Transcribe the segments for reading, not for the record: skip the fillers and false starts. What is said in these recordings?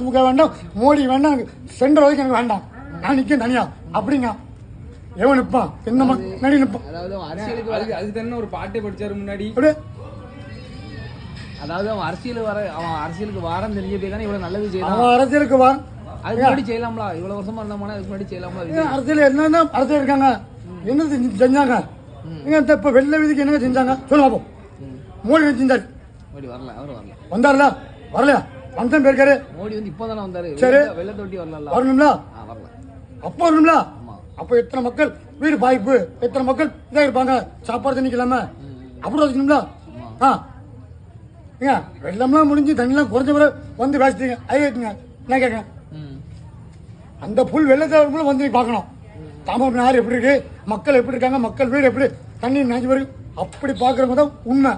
திமுக வேண்டாம், மோடி வேண்டாம், சென்ட்ரல் வரைக்கும் எனக்கு வேண்டாம், நான் நிற்க தனியா அப்படிங்க. எவன் நிற்பான்? என்ன முன்னாடி நிற்பான்? அதுக்கு தானே ஒரு பாட்டை படிச்சாரு முன்னாடி. அதாவது அவன் அரசியலுக்கு வாரம் தெரிஞ்சப்பே தானே இவ்வளவு நல்லது செய்யலாம். அவன் அரசியலுக்கு வாரம் அதுக்கு முன்னாடி செய்யலாம்ல, இவ்வளவு வருஷமா இருந்தா அதுக்கு முன்னாடி செய்யலாம்ல. அரசியல் என்னன்னா அரசியல் இருக்காங்க, என்ன செஞ்சாங்க? இப்ப வெள்ள வீதிக்கு என்ன செஞ்சாங்க சொல்ல பார்ப்போம். மோடி என்ன செஞ்சாரு? மோடி வரல, அவர் வரல. வந்தாருல? வரலையா? வந்தேன் பேருக்காரு. மோடி வந்து இப்போதானே வந்தாரு. சரி, வெள்ள தொட்டி வரல. வரணும்ல? வரல. அப்போ வரணும்ல? அப்போ எத்தனை மக்கள் வீடு பாய்ப்பு, எத்தனை மக்கள் இதாக இருப்பாங்க, சாப்பாடு தண்ணிக்கு இல்லாம அப்படி வச்சுக்கணும்ல? ஏங்க வெள்ளம்லாம் முடிஞ்சு தண்ணிலாம் குறைஞ்ச பிறகு வந்து பேசிட்டீங்க, ஐயாச்சுங்க என்ன கேட்க? அந்த புல் வெள்ளத்தை வந்து பார்க்கணும். தாமரை ஆறு எப்படி இருக்கு, மக்கள் எப்படி இருக்காங்க, மக்கள் வீடு எப்படி தண்ணி நினைச்சு வரும், அப்படி பார்க்கறவங்க தான் உண்மை.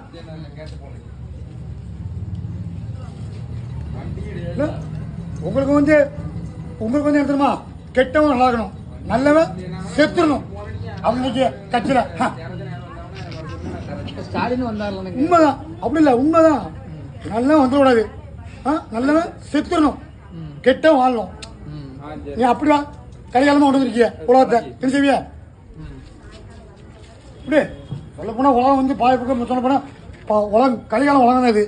உங்களுக்கு வந்து என்ன தெரியுமா? கெட்டவன் நல்லா இருக்கணும், நல்லவன் செத்துடணும். அவங்க கட்சியில ஸ்டாலின் வந்தார்ல, உண்மைதான். அப்படி இல்லை, உண்மைதான். நல்லவன் வந்துடக்கூடாது, நல்லவன் செத்துடணும், கெட்டவன் வாழணும். நீ அப்படிவா கைகாலமா கொண்டு வந்துருக்கிய உலகத்தை என்ன செய்விய? இப்படி சொல்ல போனா உலகம் வந்து பாய பக்கம் சொல்ல போனா உலகம் கலிகாலம் உலகம் தான் இது.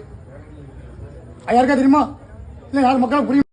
யாருக்கா தெரியுமா? இல்லை யார் மக்களும் புரியும்.